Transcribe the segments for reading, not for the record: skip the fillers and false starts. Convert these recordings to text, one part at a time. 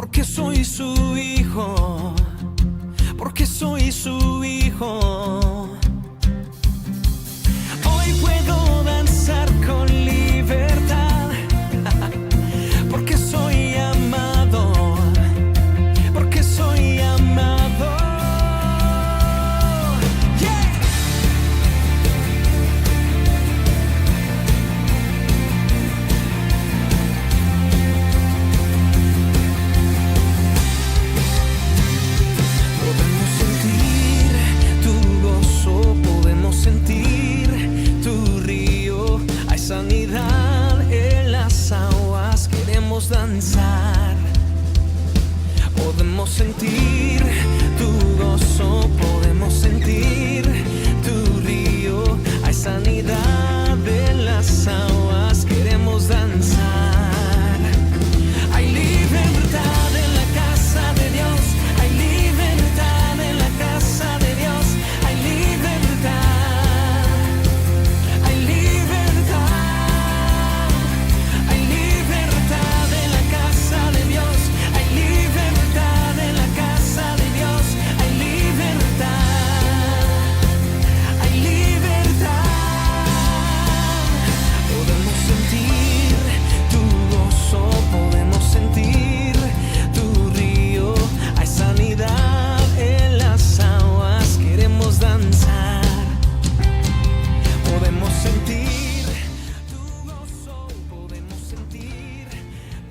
porque soy su hijo, porque soy su hijo. Hoy puedo danzar con libertad, porque soy amado, porque soy amado. Yeah. Podemos sentir tu gozo, podemos sentir tu río. Hay sanidad en las aguas, queremos danzar. Podemos sentir tu gozo, podemos sentir tu río. Hay sanidad en las aguas, queremos danzar. Hay libertad en la casa de Dios, hay libertad en la casa de Dios, hay libertad, hay libertad, hay libertad en la casa de Dios, hay libertad en la casa de Dios, hay libertad, hay libertad. Podemos sentir tu gozo, podemos sentir tu río. Hay sanidad en las aguas, queremos danzar. Podemos sentir tu gozo, podemos sentir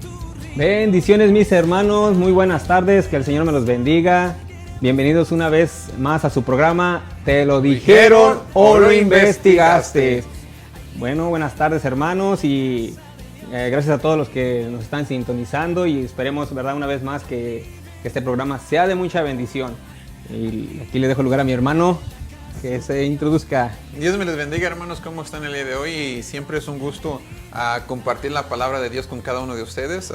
tu río. Bendiciones mis hermanos, muy buenas tardes, que el Señor me los bendiga. Bienvenidos una vez más a su programa ¿Te lo dijeron o lo investigaste? Bueno, buenas tardes hermanos y gracias a todos los que nos están sintonizando y esperemos, verdad, una vez más que este programa sea de mucha bendición. Y aquí le dejo lugar a mi hermano que se introduzca. Dios me les bendiga, hermanos, ¿cómo están el día de hoy? Y siempre es un gusto compartir la palabra de Dios con cada uno de ustedes.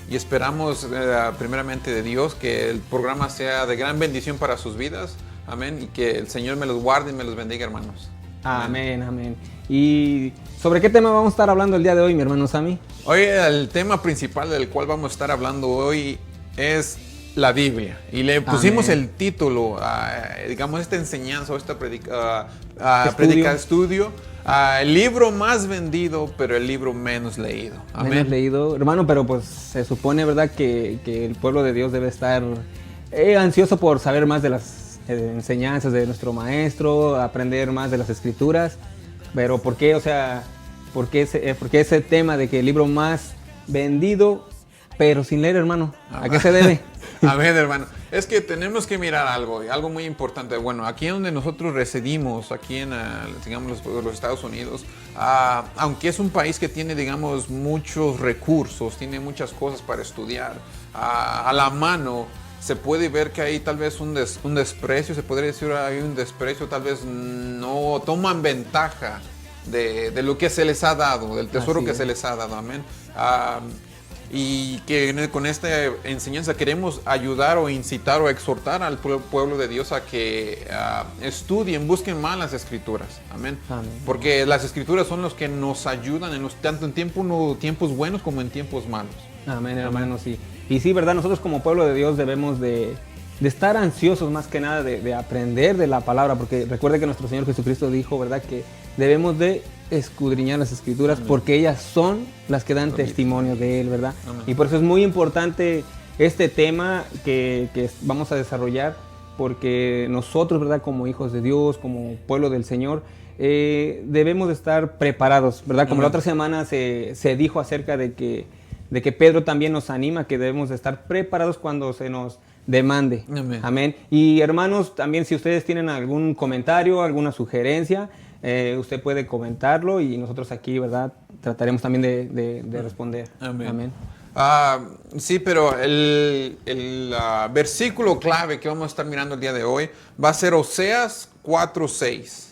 Y esperamos primeramente de Dios que el programa sea de gran bendición para sus vidas. Amén. Y que el Señor me los guarde y me los bendiga, hermanos. Amén, amén. ¿Y sobre qué tema vamos a estar hablando el día de hoy, mi hermano Sammy? Hoy el tema principal del cual vamos a estar hablando hoy es la Biblia. Y le pusimos Amén. el título, digamos, esta enseñanza o esta Estudio. el libro más vendido, pero el libro menos leído. Amén. Menos leído, hermano, pero pues se supone, ¿verdad?, que el pueblo de Dios debe estar ansioso por saber más de las enseñanzas de nuestro maestro, aprender más de las escrituras. Pero ¿por qué? O sea, ¿por qué ese tema de que el libro más vendido, pero sin leer, hermano? ¿A qué se debe? Amén, hermano. Es que tenemos que mirar algo muy importante. Bueno, aquí donde nosotros residimos, aquí en, digamos, los Estados Unidos, aunque es un país que tiene, digamos, muchos recursos, tiene muchas cosas para estudiar, a la mano, se puede ver que hay tal vez un desprecio, se podría decir hay un desprecio, tal vez no toman ventaja de lo que se les ha dado, del tesoro que se les ha dado. Amén. Y que con esta enseñanza queremos ayudar o incitar o exhortar al pueblo de Dios a que estudien, busquen más las escrituras. Amén. Amén. Porque las escrituras son los que nos ayudan tanto en tiempos buenos como en tiempos malos. Amén, hermano, sí. Y sí, ¿verdad? Nosotros como pueblo de Dios debemos de estar ansiosos más que nada de aprender de la palabra, porque recuerde que nuestro Señor Jesucristo dijo, ¿verdad?, que debemos de escudriñar las escrituras. Amén. Porque ellas son las que dan testimonio de Él, ¿verdad? Amén. Y por eso es muy importante este tema que vamos a desarrollar, porque nosotros, ¿verdad?, como hijos de Dios, como pueblo del Señor, debemos de estar preparados, ¿verdad? Como Amén. La otra semana se dijo acerca de que Pedro también nos anima, que debemos de estar preparados cuando se nos demande. Amén. Amén. Y hermanos, también si ustedes tienen algún comentario, alguna sugerencia, usted puede comentarlo y nosotros aquí, ¿verdad?, trataremos también de responder. Amén. Amén. Sí, pero el versículo clave que vamos a estar mirando el día de hoy va a ser Oseas 4:6.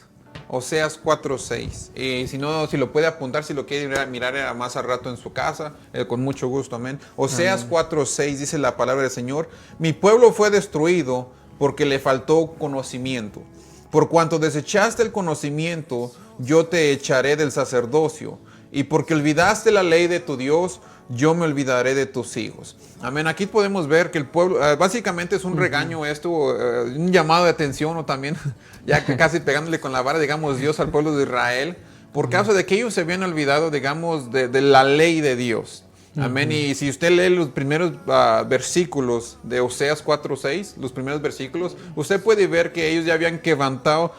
Oseas 4:6. Y si lo puede apuntar, si lo quiere mirar más al rato en su casa, con mucho gusto. Amén. Oseas 4:6 dice la palabra del Señor: mi pueblo fue destruido porque le faltó conocimiento. Por cuanto desechaste el conocimiento, yo te echaré del sacerdocio Y porque olvidaste la ley de tu Dios, yo me olvidaré de tus hijos. Amén. Aquí podemos ver que el pueblo, básicamente es un regaño esto, un llamado de atención, o también, ya que casi pegándole con la vara, digamos, Dios al pueblo de Israel, por causa de que ellos se habían olvidado, digamos, de la ley de Dios. Amén. Y si usted lee los primeros versículos de Oseas 4:6, los primeros versículos, usted puede ver que ellos ya habían quebrantado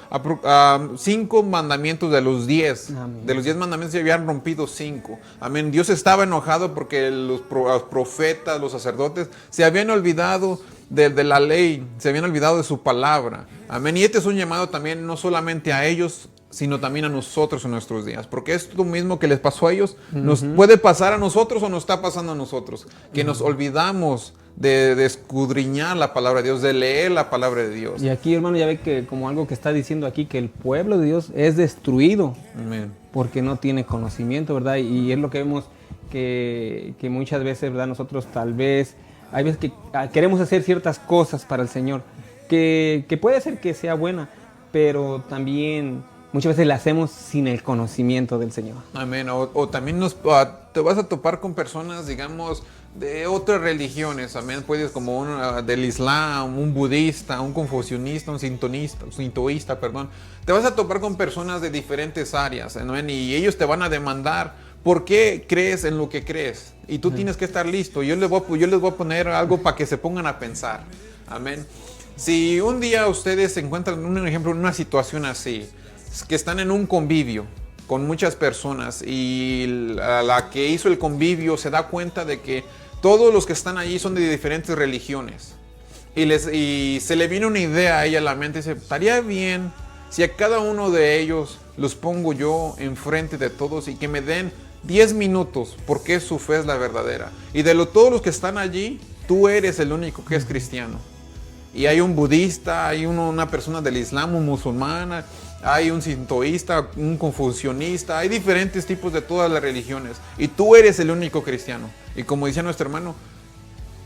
5 mandamientos de los 10. Amén. De los 10 mandamientos ya habían rompido 5. Amén. Dios estaba enojado porque los profetas, los sacerdotes, se habían olvidado de la ley, se habían olvidado de su palabra. Amén. Y este es un llamado también no solamente a ellos, sino también a nosotros en nuestros días. Porque esto mismo que les pasó a ellos, nos puede pasar a nosotros o nos está pasando a nosotros. Que nos olvidamos de escudriñar la palabra de Dios, de leer la palabra de Dios. Y aquí, hermano, ya ve que como algo que está diciendo aquí, que el pueblo de Dios es destruido Amén. porque no tiene conocimiento, ¿verdad? Y es lo que vemos que muchas veces, ¿verdad? Nosotros tal vez, hay veces que queremos hacer ciertas cosas para el Señor, que puede ser que sea buena, pero también muchas veces la hacemos sin el conocimiento del Señor. Amén. O también te vas a topar con personas, digamos, de otras religiones. Amén. Puedes como del Islam, un budista, un confucionista, un sintoísta, perdón. Te vas a topar con personas de diferentes áreas. Amén. Y ellos te van a demandar por qué crees en lo que crees. Y tú tienes que estar listo. Yo les voy a poner algo para que se pongan a pensar. Amén. Si un día ustedes se encuentran, un ejemplo, en una situación así, que están en un convivio con muchas personas y la que hizo el convivio se da cuenta de que todos los que están allí son de diferentes religiones y se le viene una idea a ella a la mente y dice, estaría bien si a cada uno de ellos los pongo yo enfrente de todos y que me den 10 minutos porque su fe es la verdadera, y de todos los que están allí, tú eres el único que es cristiano. Y hay un budista, hay una persona del Islam, un musulmán, hay un sintoísta, un confucionista, hay diferentes tipos de todas las religiones. Y tú eres el único cristiano. Y como decía nuestro hermano,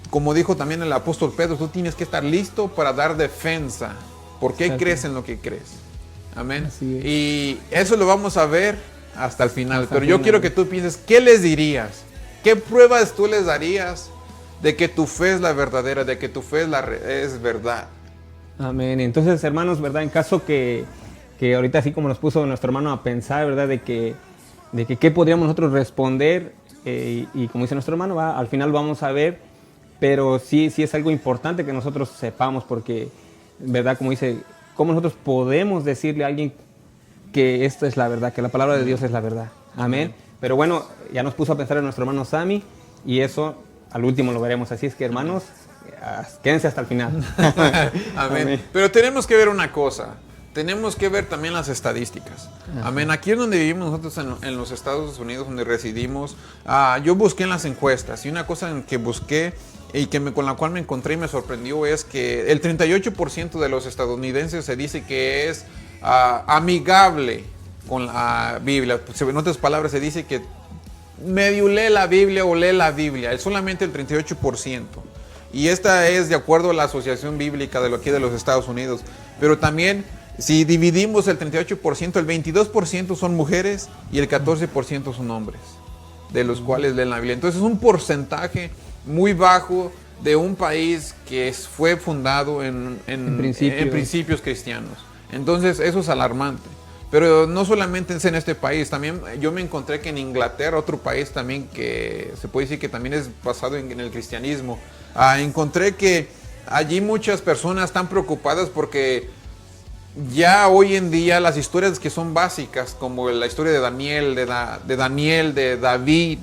como dijo también el apóstol Pedro, tú tienes que estar listo para dar defensa. ¿Por qué crees en lo que crees? Amén. Así es. Y eso lo vamos a ver hasta el final. Hasta Pero el yo final. quiero que tú pienses, ¿qué les dirías? ¿Qué pruebas tú les darías de que tu fe es la verdadera, de que tu fe es verdad? Amén. Entonces, hermanos, ¿verdad? En caso que ahorita así como nos puso nuestro hermano a pensar, ¿verdad? De que qué podríamos nosotros responder, y como dice nuestro hermano, al final vamos a ver, pero sí es algo importante que nosotros sepamos, porque, ¿verdad? Como dice, ¿cómo nosotros podemos decirle a alguien que esto es la verdad, que la palabra de Dios es la verdad? Amén. Pero bueno, ya nos puso a pensar en nuestro hermano Sammy, y eso al último lo veremos. Así es que, hermanos, quédense hasta el final. Amén. Amén. Pero tenemos que ver una cosa. Tenemos que ver también las estadísticas. Amén. Aquí es donde vivimos nosotros en los Estados Unidos, donde residimos. Yo busqué en las encuestas, y una cosa en que busqué y con la cual me encontré y me sorprendió es que el 38% de los estadounidenses se dice que es amigable con la Biblia. En otras palabras, se dice que medio lee la Biblia o lee la Biblia. Es solamente el 38%. Y esta es de acuerdo a la Asociación Bíblica de aquí de los Estados Unidos. Pero también, si dividimos el 38%, el 22% son mujeres y el 14% son hombres, de los cuales leen la Biblia. Entonces es un porcentaje muy bajo de un país que fue fundado en principios cristianos. Entonces eso es alarmante. Pero no solamente es en este país, también yo me encontré que en Inglaterra, otro país también que se puede decir que también es basado en el cristianismo, encontré que allí muchas personas están preocupadas porque ya hoy en día las historias que son básicas, como la historia de Daniel, de David,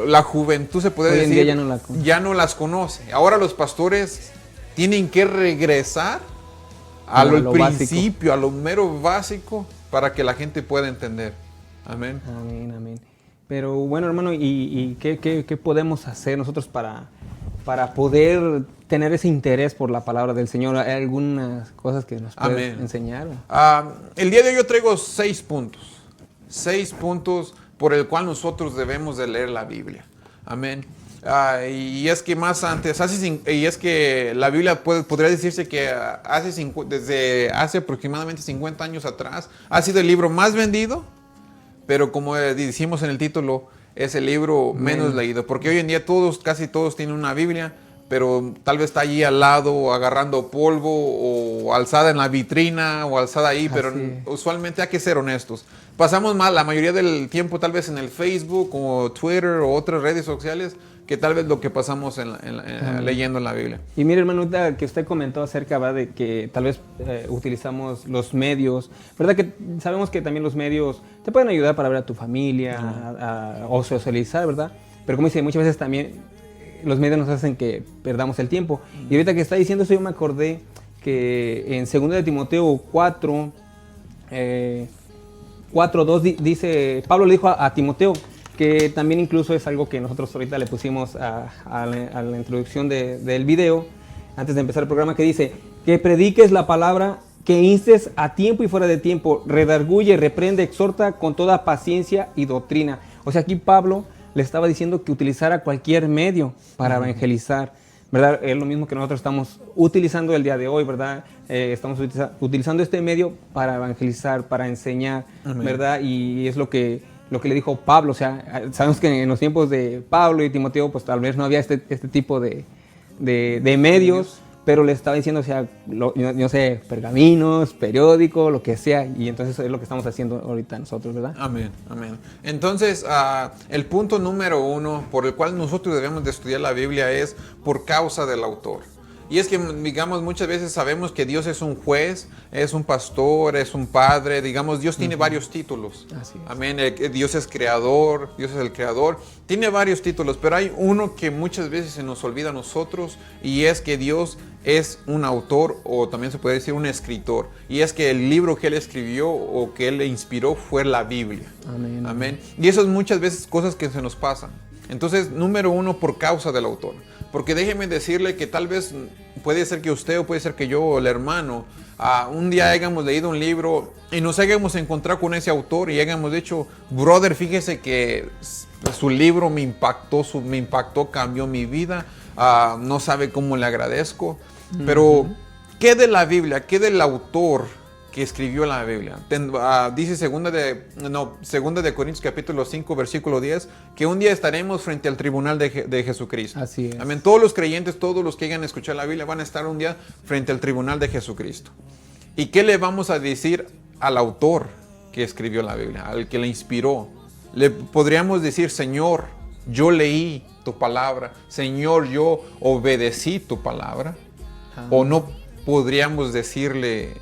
la juventud se puede Hoy en decir, día ya no las conoce. Ahora los pastores tienen que regresar a lo principio, básico, a lo mero básico, para que la gente pueda entender. Amén. Amén, amén. Pero bueno, hermano, ¿y qué podemos hacer nosotros para poder tener ese interés por la palabra del Señor? ¿Hay algunas cosas que nos puedes enseñar? El día de hoy yo traigo 6 puntos. 6 puntos por el cual nosotros debemos de leer la Biblia. Amén. Y es que más antes, y es que la Biblia podría decirse que desde hace aproximadamente 50 años atrás ha sido el libro más vendido pero como decimos en el título, es el libro menos leído, porque hoy en día casi todos tienen una Biblia, pero tal vez está allí al lado agarrando polvo o alzada en la vitrina o alzada ahí, pero usualmente hay que ser honestos. Pasamos más la mayoría del tiempo tal vez en el Facebook o Twitter o otras redes sociales que tal vez lo que pasamos leyendo en la Biblia. Y mire, hermano, que usted comentó acerca, ¿verdad?, de que tal vez utilizamos los medios, ¿verdad? Que sabemos que también los medios te pueden ayudar para ver a tu familia o socializar, ¿verdad? Pero como dice, muchas veces también los medios nos hacen que perdamos el tiempo. Y ahorita que está diciendo eso, yo me acordé que en 2 de Timoteo 4:2 dice, Pablo le dijo a Timoteo, que también incluso es algo que nosotros ahorita le pusimos a la introducción del video, antes de empezar el programa, que dice, que prediques la palabra, que instes a tiempo y fuera de tiempo, redarguye, reprende, exhorta con toda paciencia y doctrina. O sea, aquí Pablo le estaba diciendo que utilizara cualquier medio para evangelizar, ¿verdad? Es lo mismo que nosotros estamos utilizando el día de hoy, ¿verdad? Estamos utilizando este medio para evangelizar, para enseñar, ¿verdad? Y es lo que le dijo Pablo. O sea, sabemos que en los tiempos de Pablo y Timoteo, pues tal vez no había este tipo de medios, pero le estaba diciendo, o sea, no sé, pergaminos, periódico, lo que sea, y entonces es lo que estamos haciendo ahorita nosotros, ¿verdad? Amén, amén. Entonces, el punto número 1 por el cual nosotros debemos de estudiar la Biblia es por causa del autor. Y es que, digamos, muchas veces sabemos que Dios es un juez, es un pastor, es un padre. Digamos, Dios tiene varios títulos. Así es. Amén. Dios es creador, Dios es el creador. Tiene varios títulos, pero hay uno que muchas veces se nos olvida a nosotros, y es que Dios es un autor, o también se puede decir un escritor. Y es que el libro que Él escribió o que Él le inspiró fue la Biblia. Amén. Amén. Y eso es muchas veces cosas que se nos pasan. Entonces, número 1, por causa del autor. Porque déjeme decirle que tal vez puede ser que usted o puede ser que yo o el hermano un día hayamos leído un libro y nos hayamos encontrado con ese autor y hayamos dicho, brother, fíjese que su libro me impactó, cambió mi vida, no sabe cómo le agradezco. Pero, ¿qué de la Biblia? ¿Qué del autor que escribió la Biblia? Dice segunda de Corintios capítulo 5 versículo 10 que un día estaremos frente al tribunal de Jesucristo. Así es. Amén. Todos los creyentes, todos los que hayan escuchado la Biblia van a estar un día frente al tribunal de Jesucristo. ¿Y qué le vamos a decir al autor que escribió la Biblia, al que la inspiró? Le podríamos decir, Señor, yo leí tu palabra, Señor, yo obedecí tu palabra. O no podríamos decirle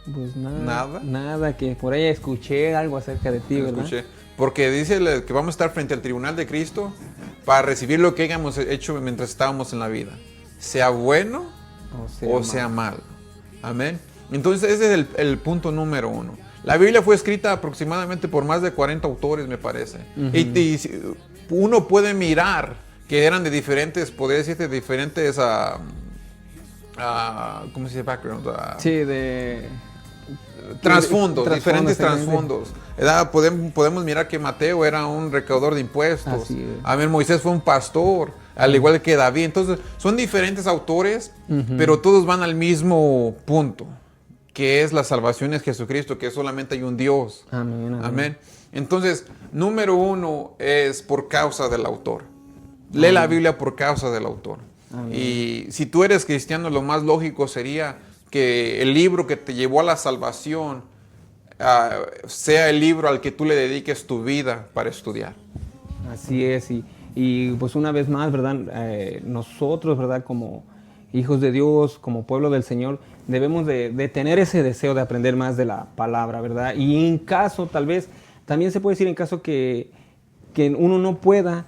pues nada. Nada, que por ahí escuché algo acerca de ti, ¿verdad? Escuché. Porque dice que vamos a estar frente al tribunal de Cristo para recibir lo que hayamos hecho mientras estábamos en la vida, sea bueno o sea malo. Amén. Entonces ese es el punto número 1. La Biblia fue escrita aproximadamente por más de 40 autores, me parece. Y uno puede mirar que eran de diferentes, podría decirte, diferentes, ¿cómo se dice? Background. Sí, de trasfondos, diferentes trasfondos. Podemos mirar que Mateo era un recaudador de impuestos. Amén. Moisés fue un pastor, al igual que David. Entonces, son diferentes autores, pero todos van al mismo punto, que es la salvación es Jesucristo, que solamente hay un Dios. Amén. Amén. Entonces, número 1 es por causa del autor. Lee la Biblia por causa del autor. Amén. Y si tú eres cristiano, lo más lógico sería que el libro que te llevó a la salvación sea el libro al que tú le dediques tu vida para estudiar. Así es, y pues una vez más, ¿verdad? Nosotros, ¿verdad? Como hijos de Dios, como pueblo del Señor, debemos de tener ese deseo de aprender más de la palabra, ¿verdad? Y en caso, tal vez, también se puede decir en caso que uno no pueda,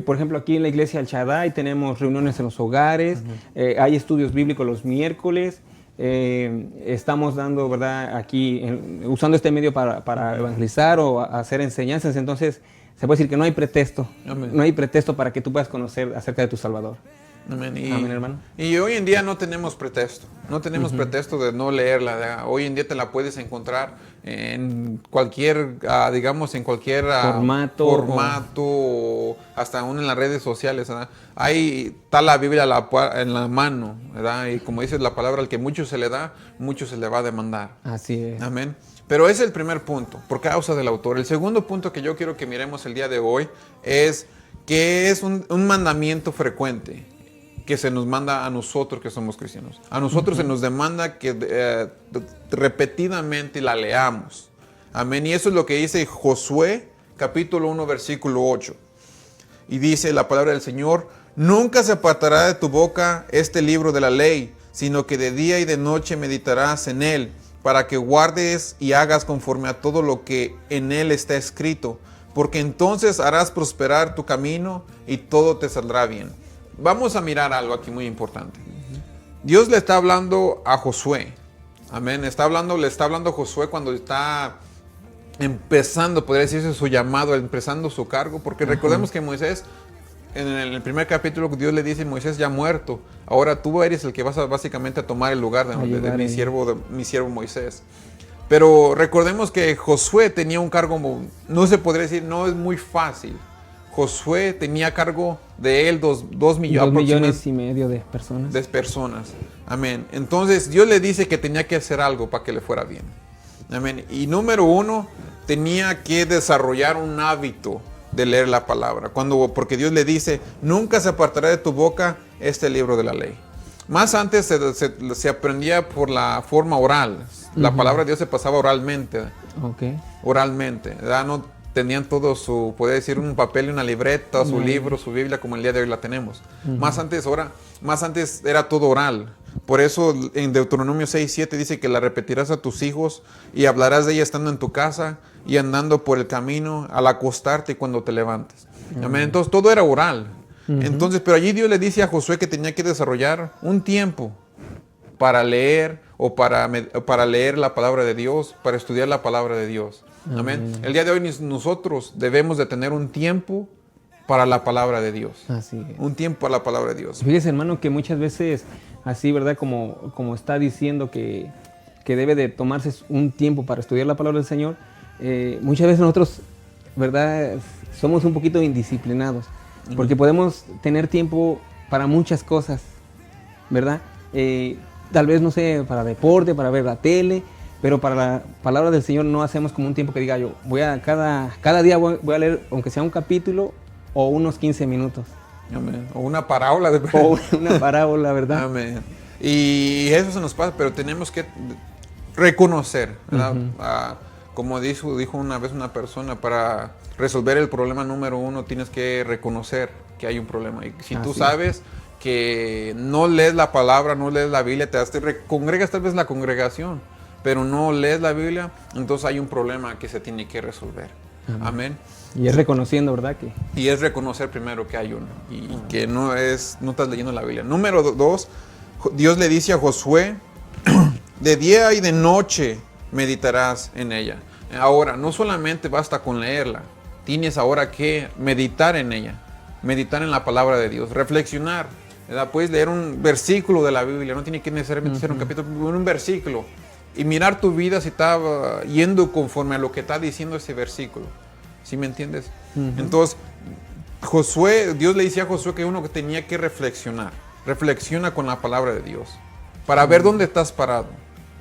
por ejemplo, aquí en la iglesia El Shaddai tenemos reuniones en los hogares, hay estudios bíblicos los miércoles, estamos dando, ¿verdad? Aquí, usando este medio para evangelizar o hacer enseñanzas. Entonces, se puede decir que no hay pretexto. Amén. No hay pretexto para que tú puedas conocer acerca de tu Salvador. Amén. Amén, hermano. Y hoy en día no tenemos pretexto. No tenemos pretexto de no leerla. Hoy en día te la puedes encontrar en cualquier, digamos, en cualquier formato o hasta aún en las redes sociales, ¿verdad? Ahí está la Biblia en la mano, ¿verdad? Y como dice la palabra, al que mucho se le da, mucho se le va a demandar. Así es. Amén. Pero ese es el primer punto, por causa del autor. El segundo punto que yo quiero que miremos el día de hoy es que es un mandamiento frecuente que se nos manda a nosotros que somos cristianos. A nosotros se nos demanda que repetidamente la leamos. Amén. Y eso es lo que dice Josué, capítulo 1, versículo 8. Y dice la palabra del Señor: nunca se apartará de tu boca este libro de la ley, sino que de día y de noche meditarás en él, para que guardes y hagas conforme a todo lo que en él está escrito, porque entonces harás prosperar tu camino y todo te saldrá bien. Vamos a mirar algo aquí muy importante. Dios le está hablando a Josué. Amén. Le está hablando a Josué cuando está empezando, podría decirse, su llamado, empezando su cargo, porque recordemos que Moisés, en el primer capítulo, Dios le dice: Moisés ya muerto, ahora tú eres el que vas a básicamente a tomar el lugar de mi siervo Moisés. Pero recordemos que Josué tenía un cargo, no se podría decir, no es muy fácil. Josué tenía a cargo de él 2 millones y medio de personas. Amén. Entonces Dios le dice que tenía que hacer algo para que le fuera bien. Amén. Y número 1, tenía que desarrollar un hábito de leer la palabra. Porque Dios le dice: nunca se apartará de tu boca este libro de la ley. Más antes se aprendía por la forma oral. La palabra de Dios se pasaba oralmente. Oralmente. No tenían todo podría decir, un papel y una libreta, su libro, su Biblia, como el día de hoy la tenemos. Más antes era todo oral. Por eso en Deuteronomio 6:7 dice que la repetirás a tus hijos y hablarás de ella estando en tu casa y andando por el camino, al acostarte y cuando te levantes. Amén. Entonces todo era oral. Entonces, pero allí Dios le dice a Josué que tenía que desarrollar un tiempo para leer o para leer la palabra de Dios, para estudiar la palabra de Dios. Amén. El día de hoy nosotros debemos de tener un tiempo para la palabra de Dios. Así es. Un tiempo para la palabra de Dios. Fíjese, hermano, que muchas veces, así, ¿verdad? Como está diciendo que debe de tomarse un tiempo para estudiar la palabra del Señor, muchas veces nosotros, ¿verdad? Somos un poquito indisciplinados, porque podemos tener tiempo para muchas cosas, ¿verdad? Tal vez, no sé, para deporte, para ver la tele, pero para la palabra del Señor no hacemos como un tiempo que diga yo, cada día voy a leer, aunque sea un capítulo o unos 15 minutos. Amén. O una parábola. O una parábola, ¿verdad? Amén. Y eso se nos pasa, pero tenemos que reconocer, ¿verdad? Como dijo una vez una persona, para resolver el problema número 1 tienes que reconocer que hay un problema. Y si tú sabes que no lees la palabra, no lees la Biblia, te congregas tal vez en la congregación, pero no lees la Biblia, entonces hay un problema que se tiene que resolver. Amén. Y es reconociendo, ¿verdad? Y es reconocer primero que hay uno y que no estás leyendo la Biblia. Número 2, Dios le dice a Josué: de día y de noche meditarás en ella. Ahora, no solamente basta con leerla, tienes ahora que meditar en ella, meditar en la palabra de Dios, reflexionar, ¿verdad? Puedes leer un versículo de la Biblia, no tiene que necesariamente ser un capítulo, un versículo, y mirar tu vida si está yendo conforme a lo que está diciendo ese versículo. ¿Sí me entiendes? Entonces, Dios le decía a Josué que uno que tenía que reflexionar. Reflexiona con la palabra de Dios para ver dónde estás parado.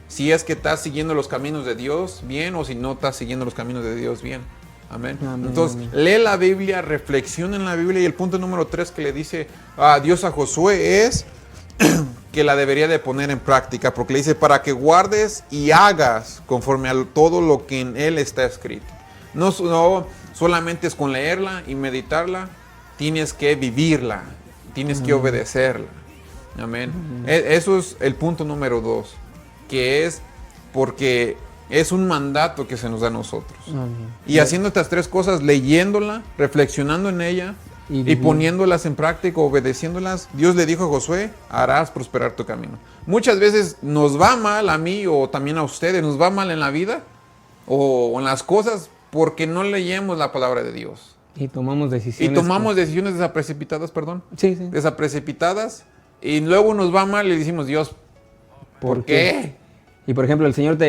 Si es que estás siguiendo los caminos de Dios bien o si no estás siguiendo los caminos de Dios bien. Amén. Entonces, lee la Biblia, reflexiona en la Biblia. Y el punto número 3 que le dice a Dios a Josué es que la debería de poner en práctica, porque le dice: para que guardes y hagas conforme a todo lo que en él está escrito. No solamente es con leerla y meditarla, tienes que vivirla, tienes que obedecerla. Amén. Eso es el punto número 2, que es porque es un mandato que se nos da a nosotros. Y haciendo estas 3 cosas, leyéndola, reflexionando en ella y poniéndolas en práctica, obedeciéndolas, Dios le dijo a Josué: harás prosperar tu camino. Muchas veces nos va mal, a mí o también a ustedes, nos va mal en la vida o en las cosas porque no leemos la palabra de Dios. Y tomamos decisiones. Desaprecipitadas, perdón. Sí. Desaprecipitadas. Y luego nos va mal y decimos: Dios, ¿por qué? Y por ejemplo, el Señor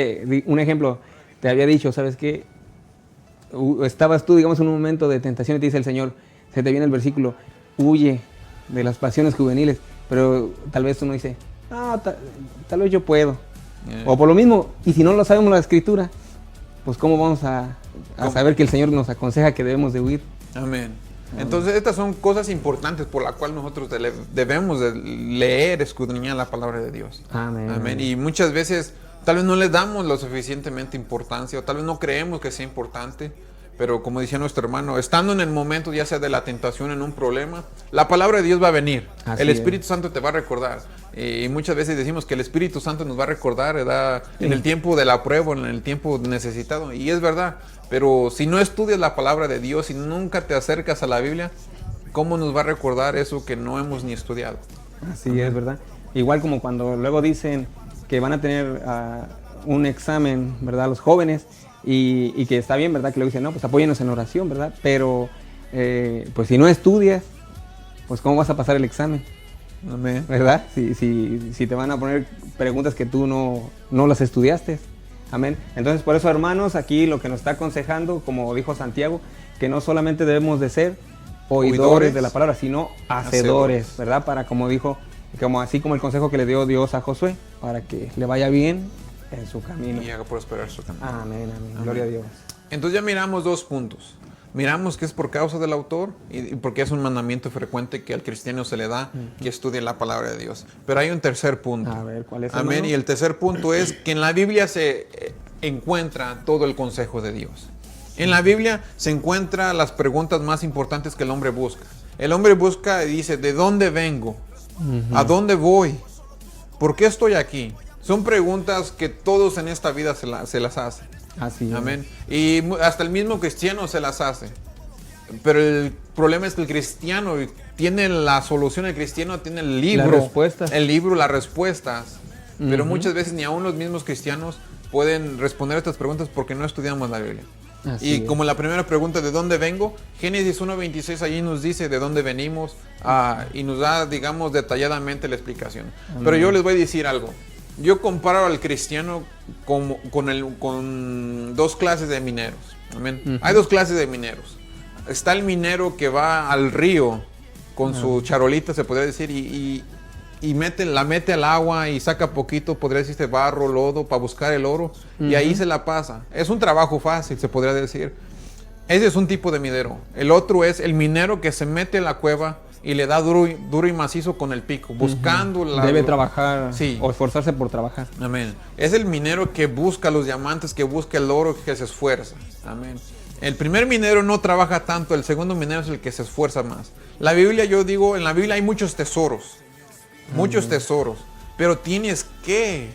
un ejemplo, te había dicho, ¿sabes qué? Estabas tú, digamos, en un momento de tentación y te dice el Señor, se te viene el versículo: huye de las pasiones juveniles. Pero tal vez uno dice: tal vez yo puedo. O por lo mismo, y si no lo sabemos la Escritura, pues cómo vamos a saber que el Señor nos aconseja que debemos de huir. Amén. Entonces estas son cosas importantes por las cuales nosotros debemos de leer, escudriñar la palabra de Dios. Amén. Amén. Y muchas veces tal vez no le damos lo suficientemente importancia o tal vez no creemos que sea importante. Pero como decía nuestro hermano, estando en el momento ya sea de la tentación, en un problema, la palabra de Dios va a venir. Así el Espíritu es. Santo te va a recordar. Y muchas veces decimos que el Espíritu Santo nos va a recordar, ¿verdad? En el tiempo de la prueba, en el tiempo necesitado. Y es verdad. Pero si no estudias la palabra de Dios y nunca te acercas a la Biblia, ¿cómo nos va a recordar eso que no hemos ni estudiado? Así es, ¿verdad? Igual como cuando luego dicen que van a tener un examen, ¿verdad? Los jóvenes. Y que está bien, ¿verdad? Que luego dicen, no, pues apóyenos en oración, ¿verdad? Pero, pues si no estudias, pues ¿cómo vas a pasar el examen? Amén. ¿Verdad? Si te van a poner preguntas que tú no las estudiaste. Amén. Entonces, por eso, hermanos, aquí lo que nos está aconsejando, como dijo Santiago, que no solamente debemos de ser oidores de la palabra, sino hacedores, ¿verdad? Para, como dijo, así como el consejo que le dio Dios a Josué, para que le vaya bien en su camino. Y haga prosperar su camino. Amén, amén. Gloria a Dios. Entonces ya miramos dos puntos. Miramos que es por causa del autor y porque es un mandamiento frecuente que al cristiano se le da que estudie la palabra de Dios. Pero hay un tercer punto. A ver, ¿cuál es? Amén. Hermano? Y el tercer punto es que en la Biblia se encuentra todo el consejo de Dios. En la Biblia se encuentran las preguntas más importantes que el hombre busca. El hombre busca y dice, ¿de dónde vengo? ¿A dónde voy? ¿Por qué estoy aquí? Son preguntas que todos en esta vida se las hacen. Así es. Amén. Y hasta el mismo cristiano se las hace. Pero el problema es que el cristiano tiene la solución, el cristiano tiene el libro. Las respuestas. El libro, las respuestas. Pero muchas veces ni aún los mismos cristianos pueden responder a estas preguntas porque no estudiamos la Biblia. Así Y es. como la primera pregunta, ¿de dónde vengo? Génesis 1:26 allí nos dice de dónde venimos y nos da, digamos, detalladamente la explicación. Pero yo les voy a decir algo. Yo comparo al cristiano con dos clases de mineros. Amén. Hay dos clases de mineros. Está el minero que va al río con su charolita, se podría decir, y la mete al agua y saca poquito, podría decirse barro, lodo, para buscar el oro, y ahí se la pasa. Es un trabajo fácil, se podría decir. Ese es un tipo de minero. El otro es el minero que se mete en la cueva y le da duro y macizo con el pico, buscando Debe trabajar, Sí. o esforzarse por trabajar. Amén. Es el minero que busca los diamantes, que busca el oro, que se esfuerza. Amén. El primer minero no trabaja tanto, el segundo minero es el que se esfuerza más. La Biblia, yo digo, en la Biblia hay muchos tesoros. Muchos tesoros. Pero tienes que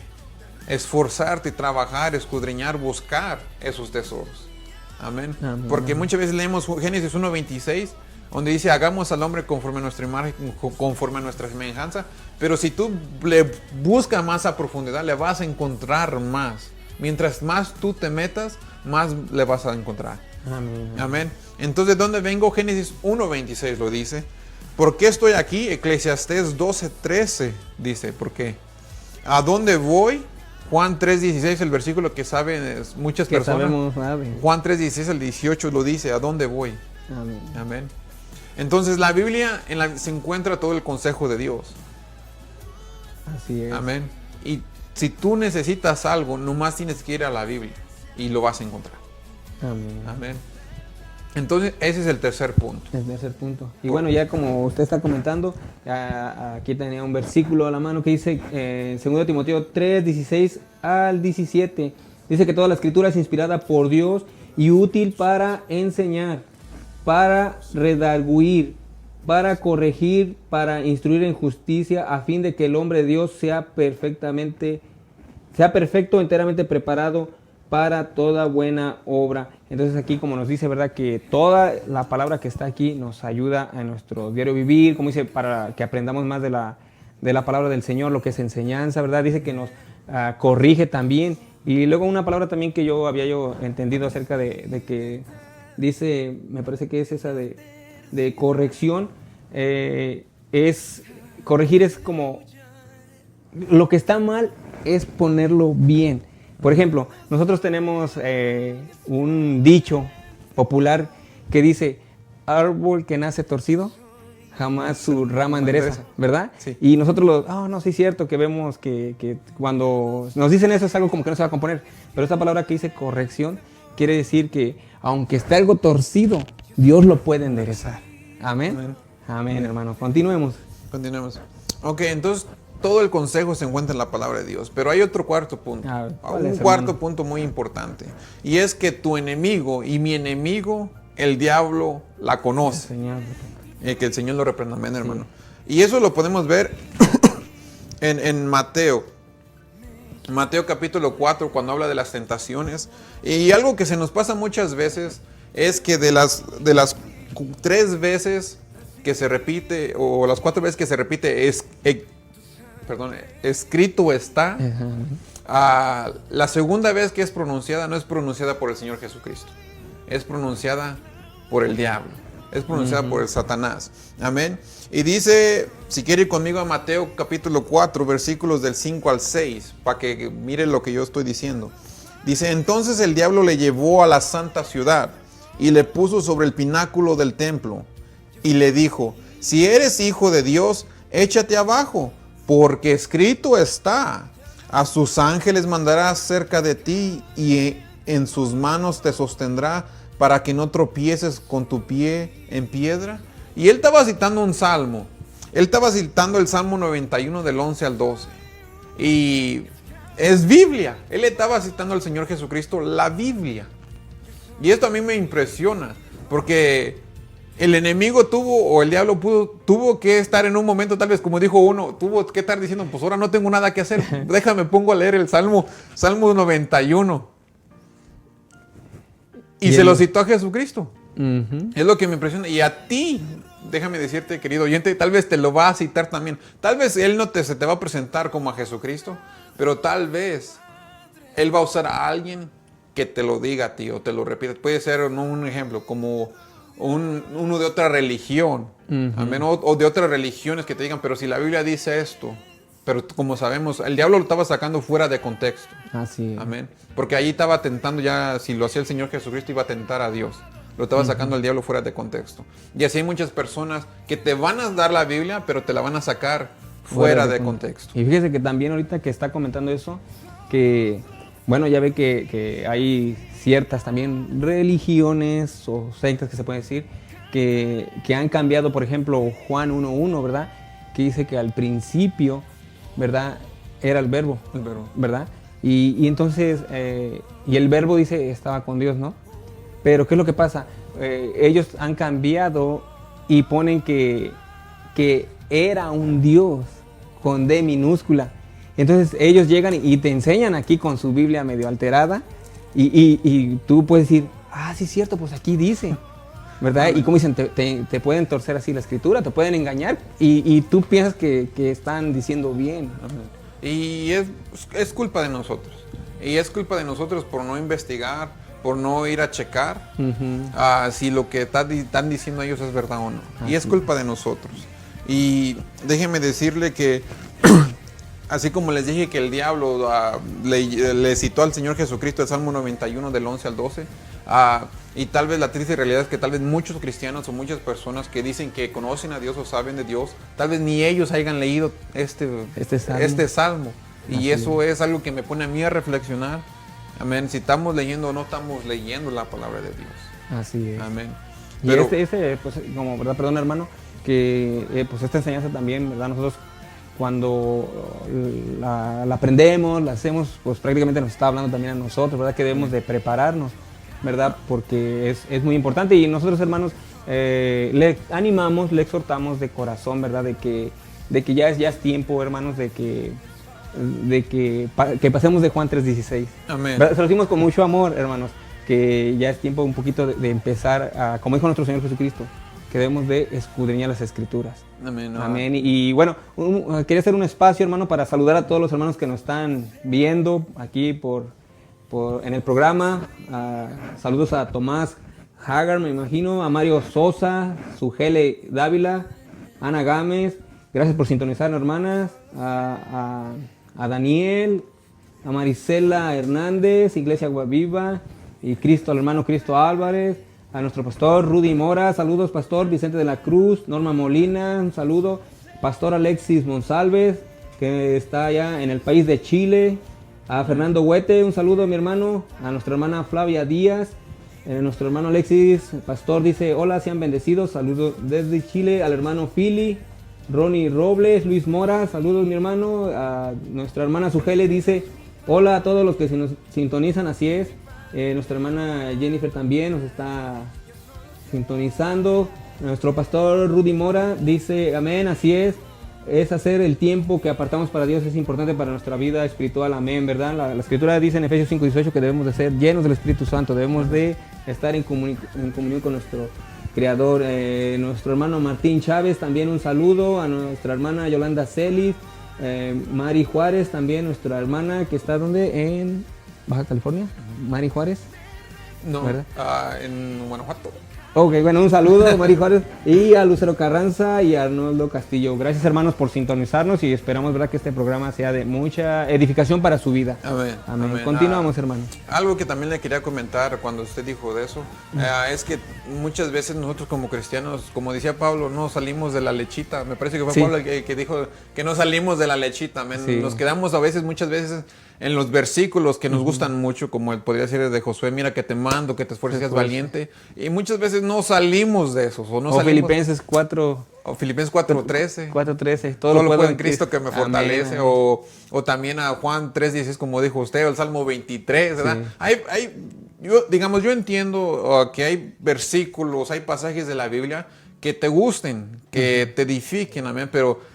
esforzarte, trabajar, escudriñar, buscar esos tesoros. Amén. Amén. Porque muchas veces leemos Génesis 1:26, donde dice, hagamos al hombre conforme a nuestra imagen, conforme a nuestra semejanza. Pero si tú le buscas más a profundidad, le vas a encontrar más. Mientras más tú te metas, más le vas a encontrar. Amén. Amén. Entonces, ¿dónde vengo? Génesis 1:26 lo dice. ¿Por qué estoy aquí? Eclesiastés 12:13 dice, ¿por qué? ¿A dónde voy? Juan 3:16, el versículo que saben muchas Que personas. sabemos, ¿verdad? Juan 3:16 al 18 lo dice, ¿a dónde voy? Amén. Amén. Entonces la Biblia se encuentra todo el consejo de Dios. Así es. Amén. Y si tú necesitas algo, nomás tienes que ir a la Biblia y lo vas a encontrar. Amén. Amén. Entonces ese es el tercer punto. El tercer punto. Y bueno, ya como usted está comentando, aquí tenía un versículo a la mano que dice, 2 Timoteo 3:16 al 17, dice que toda la escritura es inspirada por Dios y útil para enseñar, para redarguir, para corregir, para instruir en justicia, a fin de que el hombre de Dios sea perfecto, enteramente preparado para toda buena obra. Entonces aquí, como nos dice, ¿verdad? Que toda la palabra que está aquí nos ayuda a nuestro diario vivir, como dice, para que aprendamos más de la palabra del Señor, lo que es enseñanza, ¿verdad? Dice que nos corrige también. Y luego una palabra también que yo había entendido acerca de que dice, me parece que es esa de corrección, corregir es como, lo que está mal es ponerlo bien. Por ejemplo, nosotros tenemos un dicho popular que dice, árbol que nace torcido, jamás su rama endereza, ¿verdad? Sí. Y nosotros no, sí es cierto que vemos que cuando nos dicen eso es algo como que no se va a componer, pero esta palabra que dice corrección quiere decir que aunque esté algo torcido, Dios lo puede enderezar. Amén. Amén. Amén, hermano. Continuemos. Continuemos. Ok, entonces todo el consejo se encuentra en la palabra de Dios, pero hay otro cuarto punto. A ver, ¿cuál Un es, cuarto hermano? punto muy importante. Y es que tu enemigo y mi enemigo, el diablo, la conoce. Señor. Que el Señor lo reprenda, amén, hermano. Y eso lo podemos ver en Mateo. Mateo capítulo 4, cuando habla de las tentaciones. Y algo que se nos pasa muchas veces es que de las 3 veces que se repite, o las 4 veces que se repite, escrito está. La segunda vez que es pronunciada no es pronunciada por el Señor Jesucristo, es pronunciada por el diablo, es pronunciada por el Satanás. Amén. Y dice, si quiere ir conmigo a Mateo capítulo 4, versículos del 5 al 6, para que mire lo que yo estoy diciendo. Dice, entonces el diablo le llevó a la santa ciudad y le puso sobre el pináculo del templo y le dijo, si eres hijo de Dios, échate abajo, porque escrito está, a sus ángeles mandará cerca de ti y en sus manos te sostendrá para que no tropieces con tu pie en piedra. Y él estaba citando un salmo. Él estaba citando el Salmo 91 del 11 al 12. Y es Biblia. Él estaba citando al Señor Jesucristo, la Biblia. Y esto a mí me impresiona, porque el enemigo o el diablo tuvo que estar en un momento, tal vez como dijo uno, tuvo que estar diciendo, pues ahora no tengo nada que hacer, déjame pongo a leer el Salmo 91. Y se lo citó a Jesucristo. Es lo que me impresiona. Y a ti, déjame decirte, querido oyente, tal vez te lo va a citar también. Tal vez Él se te va a presentar como a Jesucristo, pero tal vez Él va a usar a alguien que te lo diga a ti o te lo repita. Puede ser un ejemplo, como uno de otra religión, amén, o de otras religiones que te digan, pero si la Biblia dice esto, pero como sabemos, el diablo lo estaba sacando fuera de contexto. Así es. Amén. Porque allí estaba tentando ya, si lo hacía el Señor Jesucristo, iba a tentar a Dios. Lo estaba sacando el diablo fuera de contexto. Y así hay muchas personas que te van a dar la Biblia, pero te la van a sacar fuera de contexto. Y fíjese que también ahorita que está comentando eso, que bueno, ya ve que hay ciertas también religiones o sectas que se puede decir, que han cambiado, por ejemplo, Juan 1.1, ¿verdad? Que dice que al principio, ¿verdad? Era el verbo, ¿verdad? Y entonces, y el verbo dice, estaba con Dios, ¿no? Pero ¿qué es lo que pasa? Ellos han cambiado y ponen que era un Dios con D minúscula. Entonces ellos llegan y te enseñan aquí con su Biblia medio alterada y tú puedes decir, ah, sí es cierto, pues aquí dice, ¿verdad? Y como dicen, te pueden torcer así la escritura, te pueden engañar y tú piensas que están diciendo bien. Y es culpa de nosotros. Y es culpa de nosotros por no investigar, por no ir a checar si lo que están diciendo ellos es verdad o no. Y es culpa de nosotros. Y déjenme decirle que, así como les dije que el diablo le citó al Señor Jesucristo el Salmo 91 del 11 al 12, y tal vez la triste realidad es que tal vez muchos cristianos o muchas personas que dicen que conocen a Dios o saben de Dios, tal vez ni ellos hayan leído este salmo. Y eso es algo que me pone a mí a reflexionar. Amén. Si estamos leyendo o no estamos leyendo la palabra de Dios. Así es. Amén. Y Pero, pues, como, ¿verdad? Perdón, hermano, que pues esta enseñanza también, ¿verdad? Nosotros cuando la aprendemos, la hacemos, pues prácticamente nos está hablando también a nosotros, ¿verdad? Que debemos de prepararnos, ¿verdad? Porque es muy importante y nosotros, hermanos, le animamos, le exhortamos de corazón, ¿verdad? De que ya es tiempo, hermanos, de que pasemos de Juan 3.16. amén. Se lo decimos con mucho amor, hermanos, que ya es tiempo un poquito de empezar, como dijo nuestro Señor Jesucristo, que debemos de escudriñar las Escrituras. Amén. Amén. Y bueno, quería hacer un espacio, hermano, para saludar a todos los hermanos que nos están viendo aquí en el programa. Saludos a Tomás Hagar, me imagino, a Mario Sosa, Sugele Dávila, Ana Gámez. Gracias por sintonizar, hermanas. A Daniel, a Marisela Hernández, Iglesia Agua Viva, y al hermano Cristo Álvarez, a nuestro pastor Rudy Mora, saludos pastor Vicente de la Cruz, Norma Molina, un saludo, pastor Alexis Monsalves, que está allá en el país de Chile, A Fernando Huete, un saludo, mi hermano. A nuestra hermana Flavia Díaz. Nuestro hermano Alexis, pastor, dice: hola, sean bendecidos. Saludos desde Chile. Al hermano Philly. Ronnie Robles, Luis Mora, saludos, mi hermano. A nuestra hermana Sugele dice: hola a todos los que se nos sintonizan, así es. Nuestra hermana Jennifer también nos está sintonizando. Nuestro pastor Rudy Mora dice: amén, así es. Es hacer el tiempo que apartamos para Dios, es importante para nuestra vida espiritual, amén, ¿verdad? La escritura dice en Efesios 5:18 que debemos de ser llenos del Espíritu Santo, debemos de estar en comunión con nuestro Creador. Nuestro hermano Martín Chávez, también un saludo. A nuestra hermana Yolanda Celis, Mari Juárez, también nuestra hermana que está donde en Baja California, Mari Juárez. No, ¿verdad? En Guanajuato. Ok, bueno, un saludo, Mari Juárez, y a Lucero Carranza y a Arnoldo Castillo. Gracias, hermanos, por sintonizarnos y esperamos, ¿verdad?, que este programa sea de mucha edificación para su vida. Amén. Amén. Amén. Continuamos, hermano. Algo que también le quería comentar cuando usted dijo de eso, es que muchas veces nosotros como cristianos, como decía Pablo, no salimos de la lechita. Me parece que fue Sí. Pablo el que dijo que no salimos de la lechita. Amén. Sí. Nos quedamos muchas veces en los versículos que nos gustan mucho, como el podría ser de Josué: mira que te mando, que te esfuerces, seas valiente. Y muchas veces no salimos de esos. O Filipenses 4. O Filipenses 4:13. 4:13. Todo lo puedo en Cristo que me fortalece. Amén. O también a Juan 3:16, como dijo usted, o el Salmo 23, ¿verdad? Sí. Yo entiendo que hay versículos, hay pasajes de la Biblia que te gusten, que te edifiquen, amén, pero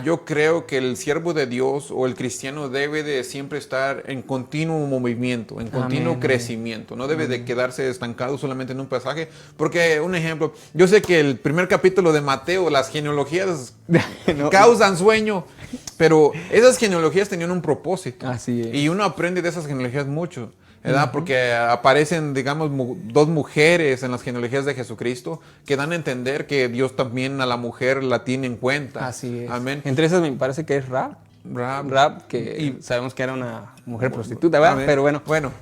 yo creo que el siervo de Dios o el cristiano debe de siempre estar en continuo movimiento, en continuo crecimiento. No debe de quedarse estancado solamente en un pasaje. Porque, un ejemplo, yo sé que el primer capítulo de Mateo, las genealogías causan sueño, pero esas genealogías tenían un propósito. Así es. Y uno aprende de esas genealogías mucho, ¿verdad? Porque aparecen, digamos, dos mujeres en las genealogías de Jesucristo que dan a entender que Dios también a la mujer la tiene en cuenta. Así es. Amén. Entre esas me parece que es Rahab, que sabemos que era una mujer prostituta, ¿verdad? Amén. Pero bueno.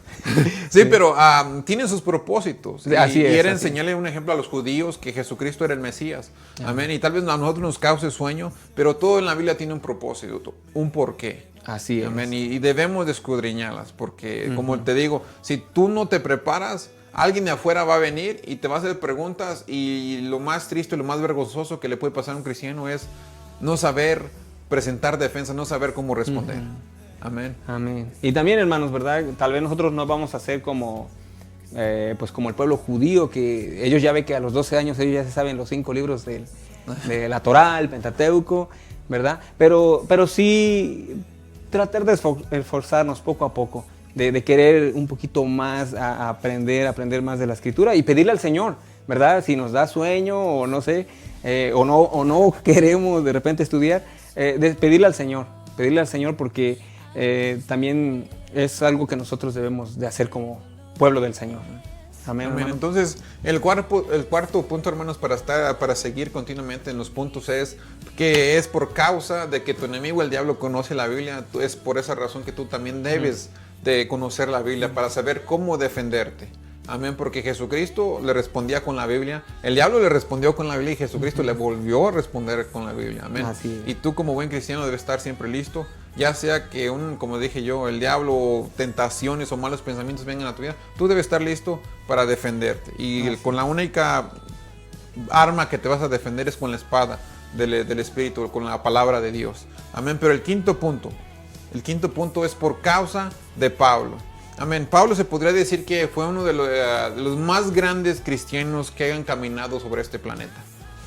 Sí, pero tienen sus propósitos. Así es, y era así enseñarle un ejemplo a los judíos que Jesucristo era el Mesías. Amén. Y tal vez a nosotros nos cause sueño, pero todo en la Biblia tiene un propósito, un porqué. Así es. Amén. Y debemos de escudriñarlas, porque como te digo, si tú no te preparas, alguien de afuera va a venir y te va a hacer preguntas, y lo más triste, lo más vergonzoso que le puede pasar a un cristiano es no saber presentar defensa, no saber cómo responder. Amén. Amén. Y también, hermanos, ¿verdad? Tal vez nosotros no vamos a ser como, pues como el pueblo judío, que ellos ya ven que a los 12 años ellos ya se saben los 5 libros de la Torá, el Pentateuco, ¿verdad? Pero sí tratar de esforzarnos poco a poco, de querer un poquito más aprender más de la Escritura y pedirle al Señor, ¿verdad? Si nos da sueño o no sé, o no queremos de repente estudiar, de pedirle al Señor porque también es algo que nosotros debemos de hacer como pueblo del Señor. Amén. Amén. Entonces, el cuarto punto, hermanos, para seguir continuamente en los puntos, es que es por causa de que tu enemigo, el diablo, conoce la Biblia. Es por esa razón que tú también debes de conocer la Biblia para saber cómo defenderte. Amén, porque Jesucristo le respondía con la Biblia, el diablo le respondió con la Biblia y Jesucristo le volvió a responder con la Biblia. Amén. Así es. Y tú como buen cristiano debes estar siempre listo, ya sea que como dije yo, el diablo, tentaciones o malos pensamientos vengan a tu vida, tú debes estar listo para defenderte. Y con la única arma que te vas a defender es con la espada del Espíritu, con la palabra de Dios. Amén. Pero el quinto punto es por causa de Pablo. Amén. Pablo se podría decir que fue uno de los más grandes cristianos que hayan caminado sobre este planeta.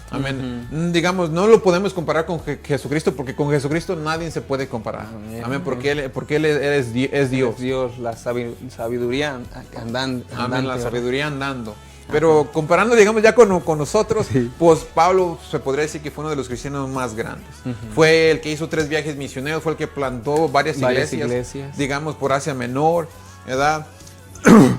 Amén. Digamos, no lo podemos comparar con Jesucristo, porque con Jesucristo nadie se puede comparar. Amén. Porque él es Dios. Es Dios, la sabiduría andando. Amén, la sabiduría andando. Pero comparando, digamos, ya con nosotros, pues Pablo se podría decir que fue uno de los cristianos más grandes. Fue el que hizo 3 viajes misioneros, fue el que plantó varias iglesias, digamos, por Asia Menor, ¿verdad?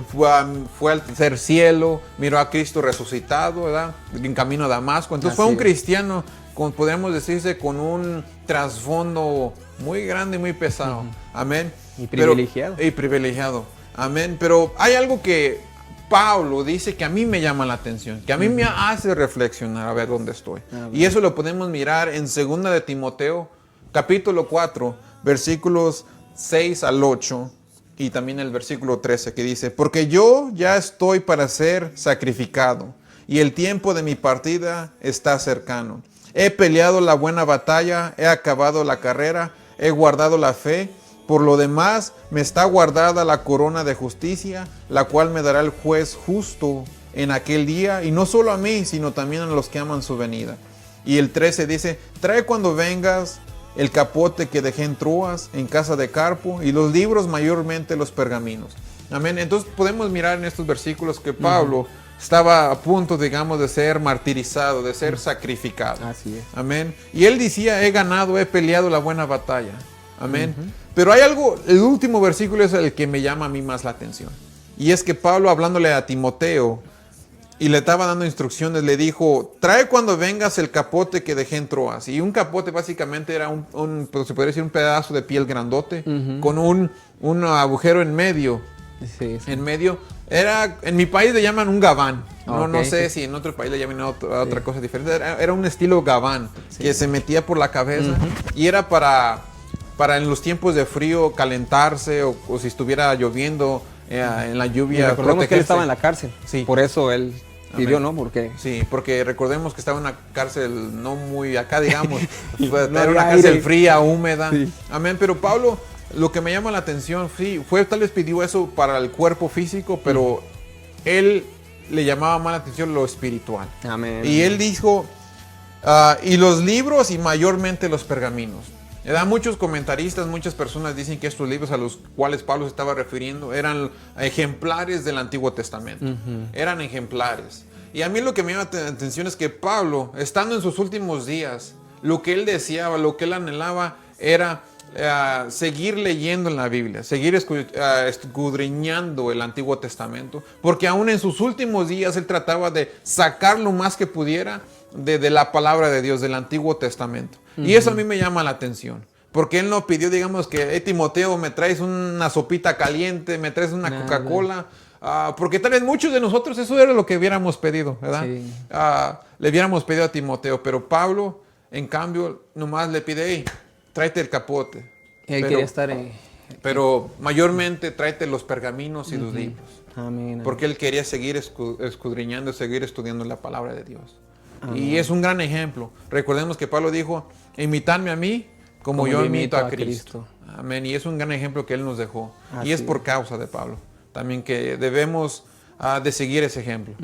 fue al tercer cielo, miró a Cristo resucitado, ¿verdad? En camino a Damasco. Entonces fue un cristiano, podríamos decirse, con un trasfondo muy grande, muy pesado. Amén. Y privilegiado. Amén. Pero hay algo que Pablo dice que a mí me llama la atención, que a mí me hace reflexionar a ver dónde estoy. Y eso lo podemos mirar en 2 de Timoteo, capítulo 4, versículos 6 al 8 y también el versículo 13 que dice, porque yo ya estoy para ser sacrificado y el tiempo de mi partida está cercano. He peleado la buena batalla, he acabado la carrera, he guardado la fe. Por lo demás, me está guardada la corona de justicia, la cual me dará el juez justo en aquel día, y no solo a mí, sino también a los que aman su venida. Y el 13 dice, trae cuando vengas el capote que dejé en Troas, en casa de Carpo, y los libros, mayormente los pergaminos. Amén. Entonces podemos mirar en estos versículos que Pablo estaba a punto, digamos, de ser martirizado, de ser sacrificado. Así es. Amén. Y él decía, he ganado, he peleado la buena batalla. Amén. Pero hay algo, el último versículo es el que me llama a mí más la atención. Y es que Pablo, hablándole a Timoteo y le estaba dando instrucciones, le dijo, trae cuando vengas el capote que dejé en Troas. Y un capote básicamente era pues, se podría decir un pedazo de piel grandote con un agujero en medio. Sí, sí. En medio. En mi país le llaman un gabán. No, Ok, no sé sí. si en otro país le llaman otra cosa diferente. Era un estilo gabán que se metía por la cabeza y era para en los tiempos de frío calentarse o si estuviera lloviendo en la Y lluvia. recordemos que él protegerse. estaba en la cárcel. Sí. Por eso él pidió, Amén. ¿no? Porque Sí, porque recordemos que estaba en una cárcel no muy acá, digamos. No Era había una cárcel aire. fría, húmeda. Sí. Amén. Pero Pablo, lo que me llama la atención, sí, tal vez pidió eso para el cuerpo físico, pero él le llamaba más la atención lo espiritual. amén. Y él dijo, y los libros y mayormente los pergaminos. Muchos comentaristas, muchas personas dicen que estos libros a los cuales Pablo se estaba refiriendo eran ejemplares del Antiguo Testamento. Eran ejemplares. Y a mí lo que me llama la atención es que Pablo, estando en sus últimos días, lo que él deseaba, lo que él anhelaba era seguir leyendo en la Biblia, seguir escudriñando el Antiguo Testamento, porque aún en sus últimos días él trataba de sacar lo más que pudiera de la palabra de Dios, del Antiguo Testamento. Y eso a mí me llama la atención, porque él no pidió, digamos, que Timoteo, me traes una sopita caliente, me traes una Nada. Coca-Cola, porque tal vez muchos de nosotros eso era lo que hubiéramos pedido, ¿verdad? Sí. Le hubiéramos pedido a Timoteo, pero Pablo, en cambio, nomás le pide, hey, tráete el capote. Él quería estar en... Pero mayormente tráete los pergaminos y los libros. Amén. Porque él quería seguir escudriñando, seguir estudiando la palabra de Dios. Y es un gran ejemplo. Recordemos que Pablo dijo, imitadme a mí como yo imito a Cristo. Amén. Y es un gran ejemplo que él nos dejó. Así y es por causa de Pablo. También que debemos de seguir ese ejemplo.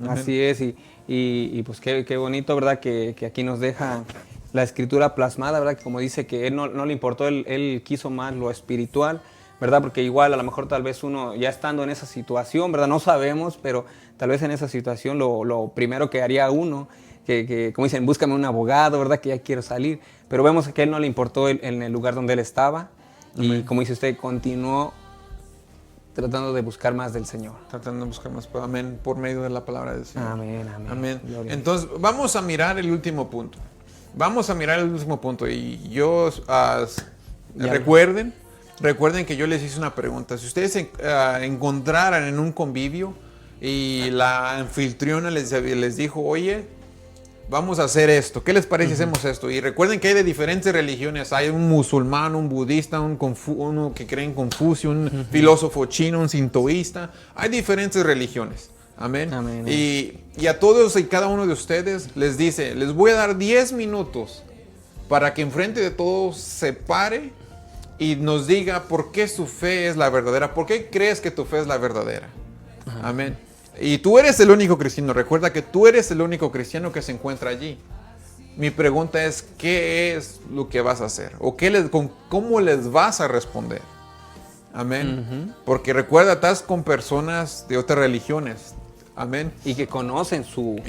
Así es. Y pues qué bonito, ¿verdad? Que aquí nos deja la escritura plasmada, ¿verdad? Que como dice que él no le importó, él quiso más lo espiritual, ¿verdad? Porque igual a lo mejor tal vez uno ya estando en esa situación, ¿verdad? No sabemos, pero tal vez en esa situación lo primero que haría uno, que como dicen, búscame un abogado, ¿verdad? Que ya quiero salir. Pero vemos que a él no le importó en el lugar donde él estaba. Amén. Y como dice usted, continuó tratando de buscar más del Señor. Tratando de buscar más, amén, por medio de la palabra del Señor. Amén, amén. Amén. Gloria a Entonces, vamos a mirar el último punto. Vamos a mirar el último punto. Y yo, recuerden que yo les hice una pregunta. Si ustedes encontraran en un convivio y la anfitriona les dijo, oye, vamos a hacer esto. ¿Qué les parece si hacemos esto? Y recuerden que hay de diferentes religiones. Hay un musulmán, un budista, uno que cree en Confucio, un filósofo chino, un sintoísta. Hay diferentes religiones. Amén. Amén. Y a todos y cada uno de ustedes les dice, les voy a dar 10 minutos para que enfrente de todos se pare y nos diga por qué su fe es la verdadera. ¿Por qué crees que tu fe es la verdadera? Amén. Y tú eres el único cristiano. Recuerda que tú eres el único cristiano que se encuentra allí. Mi pregunta es, ¿qué es lo que vas a hacer? ¿O cómo les vas a responder? Amén. Porque recuerda, estás con personas de otras religiones. Amén. Y que conocen su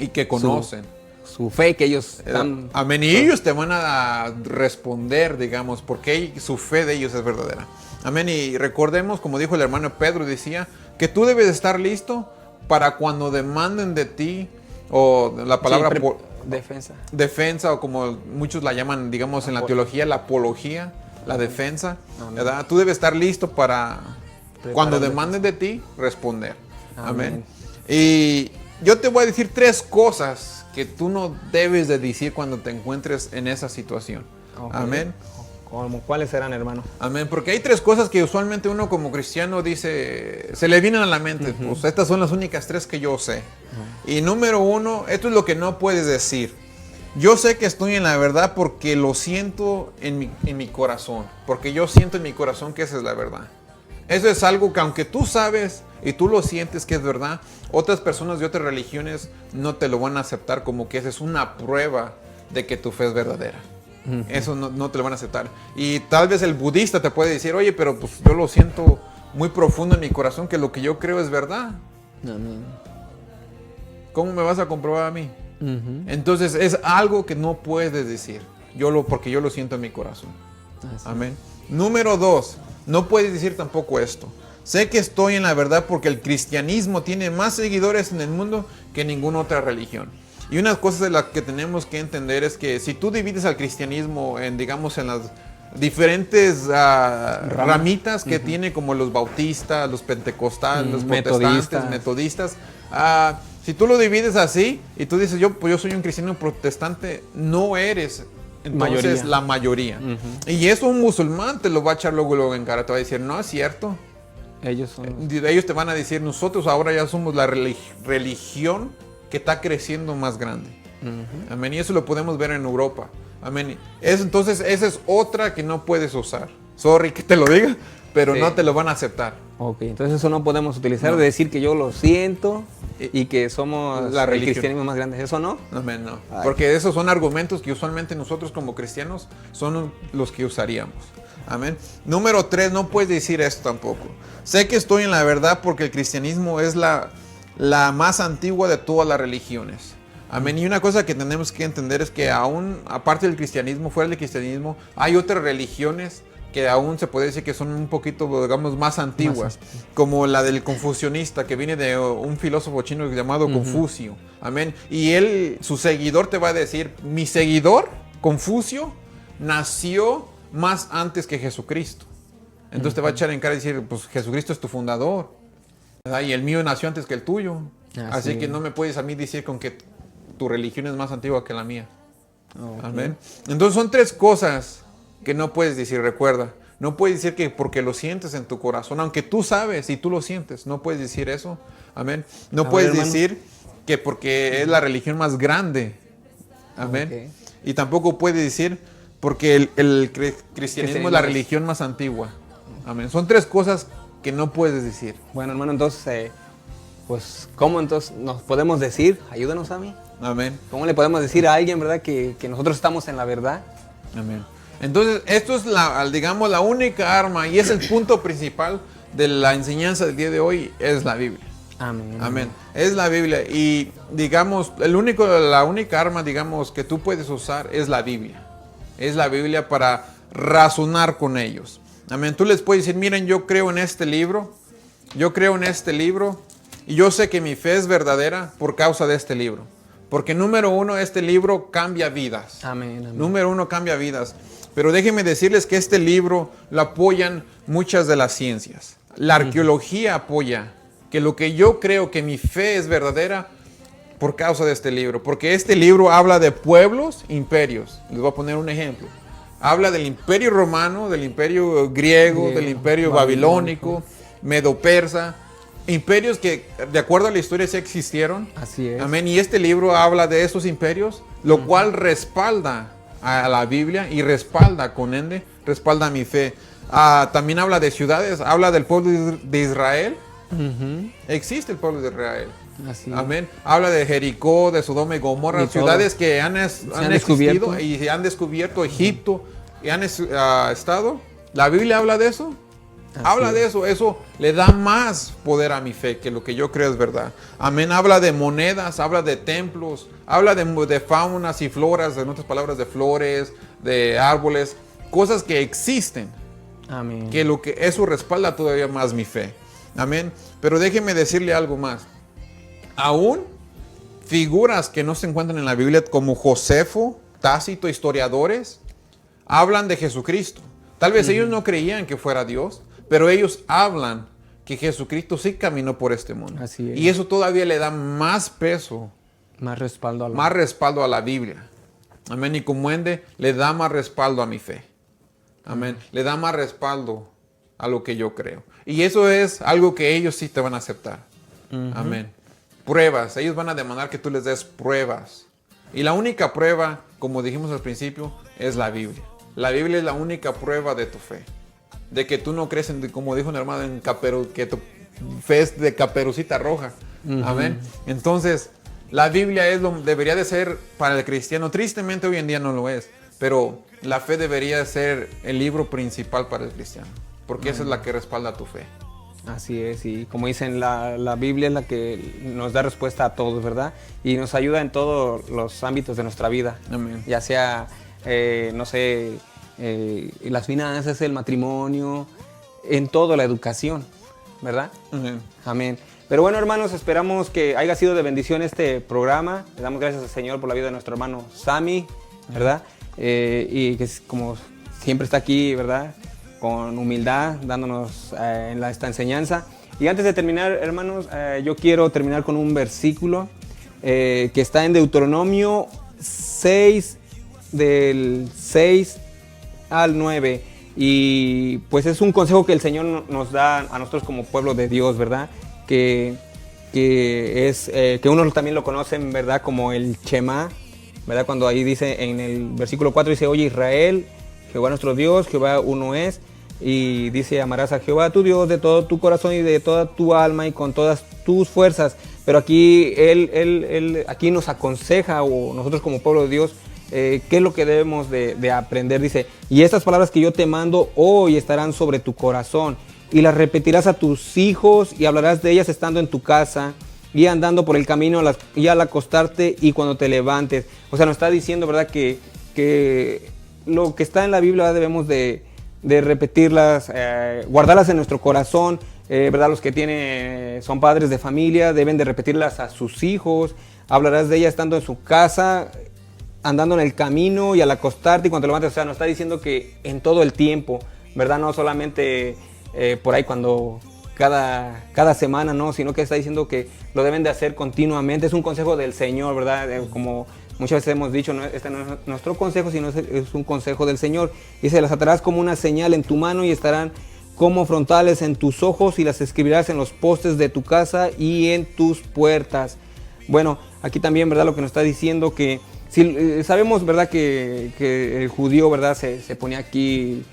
fe, que ellos están... Amén. Y ellos te van a responder, digamos, porque su fe de ellos es verdadera. Amén. Y recordemos, como dijo el hermano Pedro, decía que tú debes estar listo para cuando demanden de ti, o la palabra defensa, o como muchos la llaman, digamos, en la teología, la apología, la defensa, ¿verdad? Tú debes estar listo para cuando demanden de ti, responder. Amén. Y yo te voy a decir 3 cosas que tú no debes de decir cuando te encuentres en esa situación. Okay. Amén. ¿Como cuáles serán, hermano? Amén, porque hay tres cosas que usualmente uno como cristiano dice, se le vienen a la mente. Pues estas son las únicas tres que yo sé. Y número uno, esto es lo que no puedes decir. Yo sé que estoy en la verdad porque lo siento en mi corazón. Porque yo siento en mi corazón que esa es la verdad. Eso es algo que aunque tú sabes y tú lo sientes que es verdad, otras personas de otras religiones no te lo van a aceptar como que esa es una prueba de que tu fe es verdadera. Eso no te lo van a aceptar. Y tal vez el budista te puede decir, oye, pero pues yo lo siento muy profundo en mi corazón que lo que yo creo es verdad. Amén. ¿Cómo me vas a comprobar a mí? Entonces es algo que no puedes decir. Porque yo lo siento en mi corazón. Amén. Número dos, no puedes decir tampoco esto. Sé que estoy en la verdad porque el cristianismo tiene más seguidores en el mundo que ninguna otra religión. Y una cosa de las que tenemos que entender es que si tú divides al cristianismo en, digamos, en las diferentes ramitas que tiene, como los bautistas, los pentecostales, los protestantes, metodistas, si tú lo divides así y tú dices, yo soy un cristiano protestante, no eres entonces la mayoría. Y eso un musulmán te lo va a echar luego en cara, te va a decir, no es cierto. Ellos te van a decir, nosotros ahora ya somos la religión que está creciendo más grande. Amén. Y eso lo podemos ver en Europa. Amén. Entonces esa es otra que no puedes usar. Sorry que te lo diga, pero no te lo van a aceptar. Ok, entonces eso no podemos utilizar de decir que yo lo siento y que somos el cristianismo más grande. ¿Eso no? Amén, no. Porque esos son argumentos que usualmente nosotros como cristianos son los que usaríamos. Amén. Número 3, no puedes decir esto tampoco. Sé que estoy en la verdad porque el cristianismo es la más antigua de todas las religiones. Amén. Y una cosa que tenemos que entender es que aún, aparte del cristianismo, fuera del cristianismo, hay otras religiones que aún se puede decir que son un poquito, digamos, más antiguas, como la del confucionista, que viene de un filósofo chino llamado Confucio. Amén. Y su seguidor te va a decir, mi seguidor, Confucio, nació más antes que Jesucristo. Entonces te va a echar en cara y decir, pues Jesucristo es tu fundador, ¿verdad? Y el mío nació antes que el tuyo. Así que no me puedes a mí decir con que tu religión es más antigua que la mía. Amén. Entonces son tres cosas que no puedes decir, recuerda. No puedes decir que porque lo sientes en tu corazón, aunque tú sabes y tú lo sientes, no puedes decir eso. Amén. No puedes decir que porque es la religión más grande. Amén. Y tampoco puedes decir porque el cristianismo es la religión más antigua. Amén. Son tres cosas que no puedes decir. Bueno, hermano, entonces, pues, ¿cómo entonces nos podemos decir? Ayúdanos a mí. Amén. ¿Cómo le podemos decir a alguien, verdad, que nosotros estamos en la verdad? Amén. Entonces, esto es digamos, la única arma y es el punto principal de la enseñanza del día de hoy, es la Biblia. Amén. Amén. Es la Biblia y, digamos, la única arma, digamos, que tú puedes usar es la Biblia. Es la Biblia para razonar con ellos. Amén. Tú les puedes decir, miren, yo creo en este libro y yo sé que mi fe es verdadera por causa de este libro. Porque número uno, este libro cambia vidas. Amén. Número uno, cambia vidas. Pero déjenme decirles que este libro lo apoyan muchas de las ciencias. La arqueología apoya que lo que yo creo que mi fe es verdadera por causa de este libro. Porque este libro habla de pueblos, imperios. Les voy a poner un ejemplo. Habla del imperio romano, del imperio griego, del imperio babilónico, medo-persa. Imperios que, de acuerdo a la historia, sí existieron. Así es. Amén. Y este libro habla de esos imperios, lo cual respalda a la Biblia y respalda, con ende, respalda mi fe. También habla de ciudades, habla del pueblo de Israel. Existe el pueblo de Israel. Así. Amén. Habla de Jericó, de Sodoma y Gomorra, ciudades que han existido y se han descubierto, Egipto, y han estado. La Biblia habla de eso. Habla de eso, eso le da más poder a mi fe que lo que yo creo es verdad. Amén. Habla de monedas, habla de templos, habla de faunas y floras, en otras palabras, de flores, de árboles, cosas que existen. Amén. Que eso respalda todavía más mi fe. Amén. Pero déjeme decirle algo más. Aún figuras que no se encuentran en la Biblia, como Josefo, Tácito, historiadores, hablan de Jesucristo. Tal vez ellos no creían que fuera Dios, pero ellos hablan que Jesucristo sí caminó por este mundo. Así es. Y eso todavía le da más peso, más respaldo a la Biblia. Amén. Y como ende, le da más respaldo a mi fe. Amén. Le da más respaldo a lo que yo creo. Y eso es algo que ellos sí te van a aceptar. Amén. Pruebas. Ellos van a demandar que tú les des pruebas. Y la única prueba, como dijimos al principio, es la Biblia. La Biblia es la única prueba de tu fe. De que tú no crees, como dijo un hermano, que tu fe es de Caperucita Roja. Amén. Entonces, la Biblia debería de ser para el cristiano. Tristemente hoy en día no lo es. Pero la fe debería ser el libro principal para el cristiano. Porque esa es la que respalda tu fe. Así es, y como dicen, la Biblia es la que nos da respuesta a todos, ¿verdad? Y nos ayuda en todos los ámbitos de nuestra vida. Amén. Ya sea, no sé, las finanzas, el matrimonio, en todo, la educación, ¿verdad? Amén. Amén. Pero bueno, hermanos, esperamos que haya sido de bendición este programa. Le damos gracias al Señor por la vida de nuestro hermano Sammy, ¿verdad? Y que como siempre está aquí, ¿verdad? Con humildad, dándonos esta enseñanza. Y antes de terminar, hermanos, yo quiero terminar con un versículo que está en Deuteronomio 6, del 6 al 9. Y pues es un consejo que el Señor nos da a nosotros como pueblo de Dios, ¿verdad? Que unos también lo conocen, ¿verdad? Como el Shema, ¿verdad? Cuando ahí dice en el versículo 4, dice: oye Israel, Jehová nuestro Dios, Jehová uno es. Y dice: amarás a Jehová tu Dios de todo tu corazón y de toda tu alma y con todas tus fuerzas. Pero aquí él aquí nos aconseja, o nosotros como pueblo de Dios, qué es lo que debemos de aprender. Dice: y estas palabras que yo te mando hoy estarán sobre tu corazón, y las repetirás a tus hijos, y hablarás de ellas estando en tu casa, y andando por el camino, y al acostarte, y cuando te levantes. O sea, nos está diciendo, ¿verdad?, que lo que está en la Biblia debemos de repetirlas, guardarlas en nuestro corazón, ¿verdad? Los que son padres de familia deben de repetirlas a sus hijos. Hablarás de ellas estando en su casa, andando en el camino y al acostarte y cuando te levantes. O sea, nos está diciendo que en todo el tiempo, ¿verdad? No solamente por ahí cuando cada semana, no, sino que está diciendo que lo deben de hacer continuamente. Es un consejo del Señor, ¿verdad? Como muchas veces hemos dicho, no, este no es nuestro consejo, sino es un consejo del Señor. Dice: las atarás como una señal en tu mano y estarán como frontales en tus ojos, y las escribirás en los postes de tu casa y en tus puertas. Bueno, aquí también, ¿verdad? Lo que nos está diciendo que si sabemos, ¿verdad?, que el judío, ¿verdad?, se ponía aquí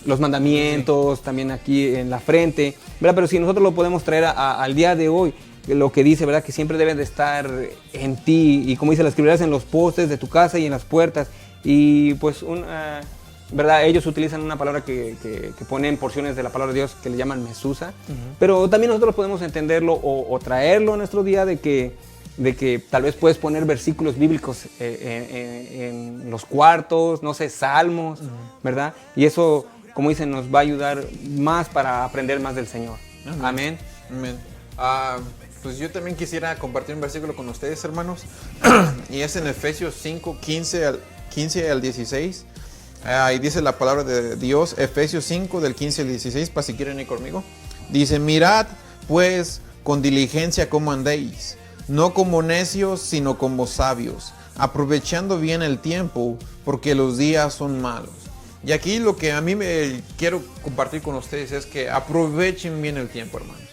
los mandamientos, también aquí en la frente, ¿verdad? Pero si nosotros lo podemos traer al día de hoy, lo que dice, ¿verdad?, que siempre deben de estar en ti, y como dice, las escribirás en los postes de tu casa y en las puertas. Y pues ¿verdad? Ellos utilizan una palabra que ponen porciones de la palabra de Dios que le llaman mesusa, pero también nosotros podemos entenderlo o traerlo a nuestro día de que tal vez puedes poner versículos bíblicos en los cuartos, no sé, salmos, ¿verdad? Y eso, como dicen, nos va a ayudar más para aprender más del Señor. Amén. Amén. Pues yo también quisiera compartir un versículo con ustedes, hermanos, y es en Efesios 5, 15 al 16. Ahí dice la palabra de Dios, Efesios 5, del 15 al 16, para si quieren ir conmigo. Dice: mirad pues con diligencia cómo andéis, no como necios, sino como sabios, aprovechando bien el tiempo, porque los días son malos. Y aquí lo que a mí me quiero compartir con ustedes es que aprovechen bien el tiempo, hermanos.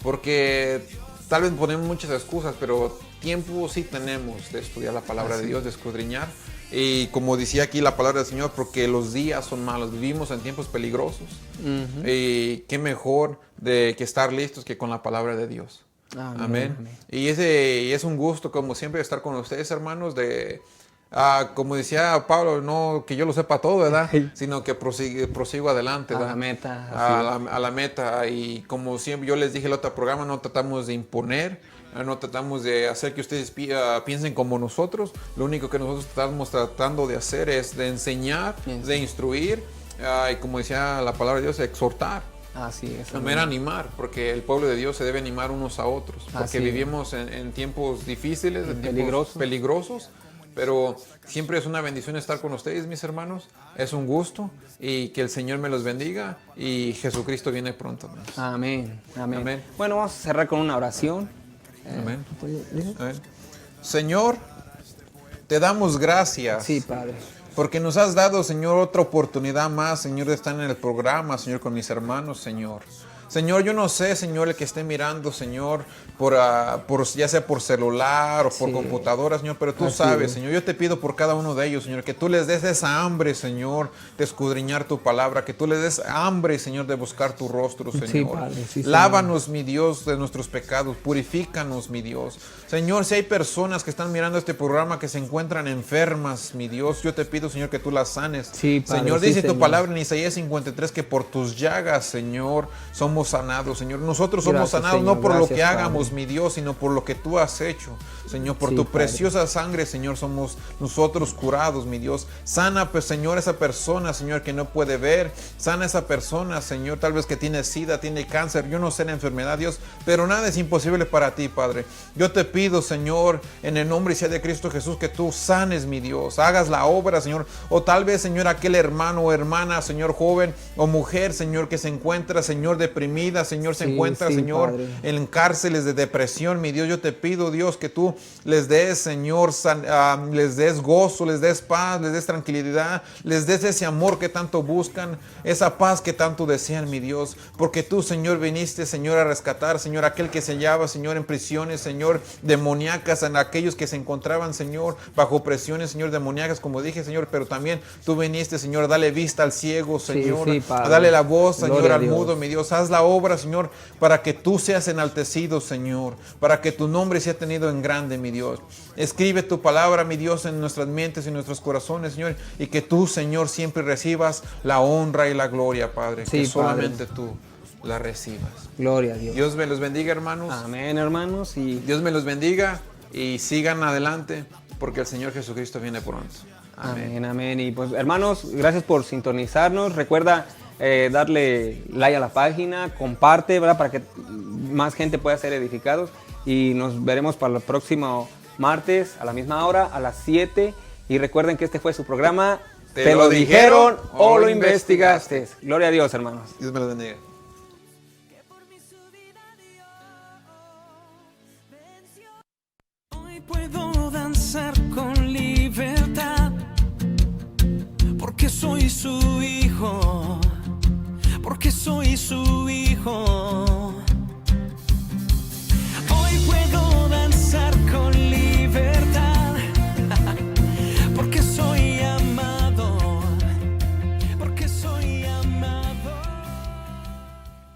Porque tal vez ponemos muchas excusas, pero tiempo sí tenemos de estudiar la palabra de Dios, de escudriñar. Y como decía aquí la palabra del Señor, porque los días son malos, vivimos en tiempos peligrosos. Y qué mejor que estar listos que con la palabra de Dios. Amén. Y es un gusto, como siempre, estar con ustedes, hermanos, como decía Pablo, no que yo lo sepa todo, ¿verdad? Sino que prosigo adelante, ¿verdad? A la meta. A la meta. Y como siempre yo les dije en el otro programa, no tratamos de imponer, no tratamos de hacer que ustedes piensen como nosotros. Lo único que nosotros estamos tratando de hacer es de enseñar, de instruir, y como decía la palabra de Dios, exhortar. Así es. También animar, porque el pueblo de Dios se debe animar unos a otros, porque vivimos en tiempos difíciles, en tiempos peligrosos, pero siempre es una bendición estar con ustedes, mis hermanos. Es un gusto, y que el Señor me los bendiga, y Jesucristo viene pronto, hermanos. Amén. Amén. Bueno, vamos a cerrar con una oración. Amén. Amén. Señor, te damos gracias. Sí, Padre. porque nos has dado, Señor, otra oportunidad más, Señor, de estar en el programa, Señor, con mis hermanos, Señor. Señor, yo no sé, Señor, el que esté mirando, Señor, ya sea por celular o por computadora, Señor, pero tú sabes, Señor. Yo te pido por cada uno de ellos, Señor, que tú les des esa hambre, Señor, de escudriñar tu palabra, que tú les des hambre, Señor, de buscar tu rostro, Señor. Sí, Padre, sí, Lávanos, mi Dios, de nuestros pecados, purifícanos, mi Dios. Señor, si hay personas que están mirando este programa que se encuentran enfermas, mi Dios, yo te pido, Señor, que tú las sanes. Sí, Padre, Señor, sí, dice tu Señor. palabra en Isaías 53 que por tus llagas, Señor, somos sanados, Señor. Nosotros somos Gracias, sanados Señor. no por lo Gracias, que hagamos, Padre. mi Dios, sino por lo que tú has hecho. Señor, por Sí, tu Padre. preciosa sangre, Señor, somos nosotros curados, mi Dios. Sana, pues, Señor, esa persona, Señor, que no puede ver. Sana esa persona, Señor, tal vez que tiene sida, tiene cáncer. Yo no sé la enfermedad, Dios, pero nada es imposible para ti, Padre. Yo te pido, Señor, en el nombre y sea de Cristo Jesús, que tú sanes, mi Dios. Hagas la obra, Señor. O tal vez, Señor, aquel hermano o hermana, Señor, joven o mujer, Señor, que se encuentra, Señor, deprimida, Señor, se Sí, encuentra, sí, Señor, Padre. en cárceles de depresión, mi Dios. Yo te pido, Dios, que tú les des, Señor, les des gozo, les des paz, les des tranquilidad, les des ese amor que tanto buscan, esa paz que tanto desean, mi Dios, porque tú, Señor, viniste, Señor, a rescatar, Señor, aquel que se hallaba, Señor, en prisiones, Señor, demoníacas, en aquellos que se encontraban, Señor, bajo presiones, Señor, demoníacas, como dije, Señor, pero también tú viniste, Señor, a darle vista al ciego, Señor, sí, Padre. a darle la voz, Señor, Gloria a al Dios. mudo, mi Dios. Haz la obra, Señor, para que tú seas enaltecido, Señor, para que tu nombre sea tenido en grande, mi Dios. Escribe tu palabra, mi Dios, en nuestras mentes y nuestros corazones, Señor, y que tú, Señor, siempre recibas la honra y la gloria, Padre, Sí, que solamente Padre. tú la recibas. Gloria a Dios. Dios me los bendiga, hermanos. Amén, hermanos. Y Dios me los bendiga y sigan adelante, porque el Señor Jesucristo viene pronto. Amén. amén, amén. Y pues, hermanos, gracias por sintonizarnos. Recuerda darle like a la página, comparte, ¿verdad? Para que más gente pueda ser edificados. Y nos veremos para el próximo martes a la misma hora, a las 7. Y recuerden que este fue su programa. ¿Te lo dijeron o o lo lo investigaste? Gloria a Dios, hermanos. Dios me los bendiga. Hoy puedo danzar con libertad, porque soy su hijo, porque soy su